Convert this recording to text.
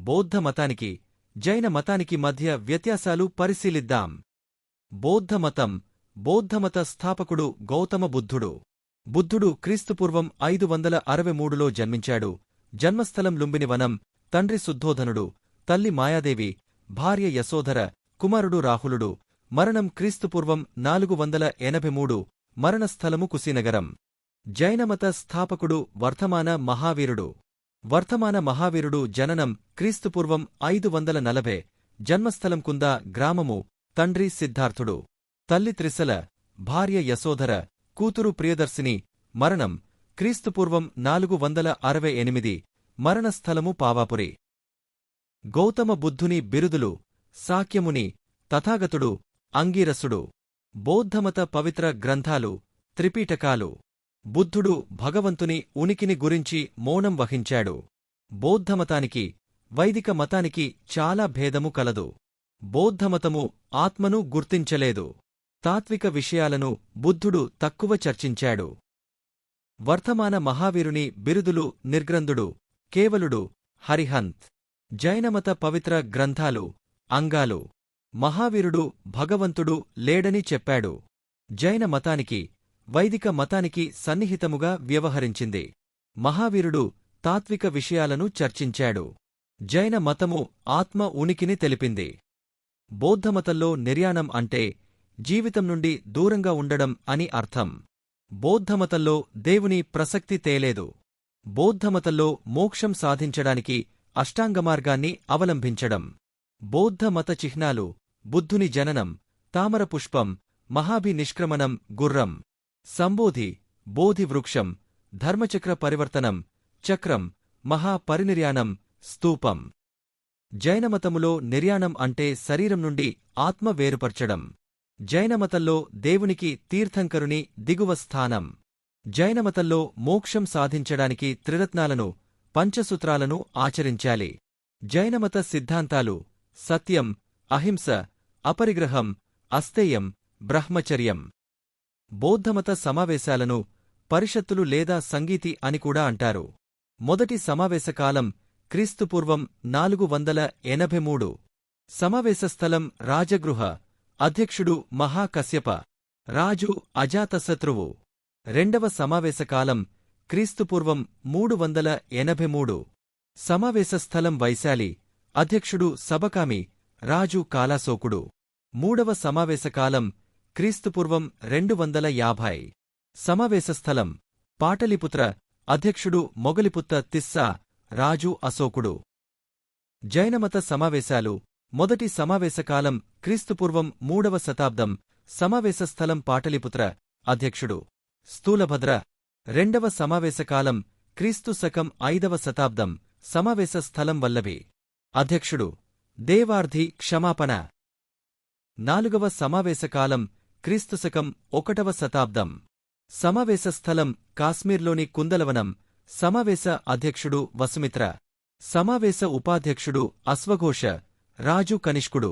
బౌద్ధ మతానికి, జైన మతానికి మధ్య వ్యత్యాసాలు పరిశీలిద్దాం. బౌద్ధ మతం. బౌద్ధమత స్థాపకుడు గౌతమ బుద్ధుడు. బుద్ధుడు క్రీస్తుపూర్వం 563లో జన్మించాడు. జన్మస్థలం లుంబిని వనం. తండ్రి శుద్ధోధనుడు, తల్లి మాయాదేవి, భార్య యశోధర, కుమారుడు రాహులుడు. మరణం క్రీస్తుపూర్వం 483. మరణస్థలము కుశీనగరం. జైనమత స్థాపకుడు వర్ధమాన మహావీరుడు. వర్ధమాన మహావీరుడు జననం క్రీస్తుపూర్వం 540. జన్మస్థలం కుంద గ్రామము. తండ్రి సిద్ధార్థుడు, తల్లి త్రిశల, భార్య యశోధర, కూతురు ప్రియదర్శిని. మరణం క్రీస్తుపూర్వం 468. మరణస్థలము పావాపురి. గౌతమ బుద్ధుని బిరుదులు: సాక్యముని, తథాగతుడు, అంగీరసుడు. బౌద్ధమత పవిత్ర గ్రంథాలు: త్రిపీఠకాలు. బుద్ధుడు భగవంతుని ఉనికిని గురించి మౌనం వహించాడు. బౌద్ధమతానికి, వైదిక మతానికి చాలా భేదము కలదు. బౌద్ధమతము ఆత్మను గుర్తించలేదు. తాత్విక విషయాలను బుద్ధుడు తక్కువ చర్చించాడు. వర్ధమాన మహావీరుని బిరుదులు: నిర్గ్రంథుడు, కేవలుడు, హరిహంత్. జైనమత పవిత్ర గ్రంథాలు: అంగాలు. మహావీరుడు భగవంతుడు లేడని చెప్పాడు. జైన మతానికి, వైదిక మతానికి సన్నిహితముగా వ్యవహరించింది. మహావీరుడు తాత్విక విషయాలను చర్చించాడు. జైన మతము ఆత్మ ఉనికిని తెలిపింది. బౌద్ధమతంలో నిర్యాణం అంటే జీవితం నుండి దూరంగా ఉండడం అని అర్థం. బౌద్ధమతంలో దేవుని ప్రసక్తి తేలేదు. బౌద్ధమతంలో మోక్షం సాధించడానికి అష్టాంగమార్గాన్ని అవలంబించడం. బౌద్ధ మత చిహ్నాలు: బుద్ధుని జననం, తామరపుష్పం, మహాభి నిష్క్రమణం, గుర్రం, సంబోధి, బోధి వృక్షం, ధర్మచక్ర పరివర్తనం, చక్రం, మహాపరినిర్యాణం, స్తూపం. జైనమతములో నిర్యాణం అంటే శరీరం నుండి ఆత్మ వేరుపర్చడం. జైనమతంలో దేవునికి తీర్థంకరుని దిగువ స్థానం. జైనమతంలో మోక్షం సాధించడానికి త్రిరత్నాలను, పంచసూత్రాలను ఆచరించాలి. జైనమత సిద్ధాంతాలు: సత్యం, అహింస, అపరిగ్రహం, అస్తేయం, బ్రహ్మచర్యం. బౌద్ధమత సమావేశాలను పరిషత్తులు లేదా సంగీతి అని కూడా అంటారు. మొదటి సమావేశకాలం క్రీస్తుపూర్వం 483. సమావేశస్థలం రాజగృహ. అధ్యక్షుడు మహాకశ్యప, రాజు అజాతశత్రువు. రెండవ సమావేశకాలం క్రీస్తుపూర్వం 383. సమావేశస్థలం వైశాలి. అధ్యక్షుడు సబకామి, రాజు కాలాశోకుడు. మూడవ సమావేశకాలం క్రీస్తుపూర్వం 250. సమావేశస్థలం పాటలీపుత్ర. అధ్యక్షుడు మొగలిపుత్త తిస్సా, రాజు అశోకుడు. జైనమత సమావేశాలు: మొదటి సమావేశకాలం క్రీస్తుపూర్వం 3వ శతాబ్దం. సమావేశస్థలం పాటలీపుత్ర. అధ్యక్షుడు స్థూలభద్ర. రెండవ సమావేశకాలం క్రీస్తు శకం 5వ శతాబ్దం. సమావేశస్థలం వల్లభి. అధ్యక్షుడు దేవార్ధి క్షమాపణ. నాలుగవ సమావేశకాలం క్రీస్తుశకం 1వ శతాబ్దం. సమావేశస్థలం కాశ్మీర్లోని కుందలవనం. సమావేశ అధ్యక్షుడు వసుమిత్ర. సమావేశ ఉపాధ్యక్షుడు అశ్వఘోష, రాజు కనిష్కుడు.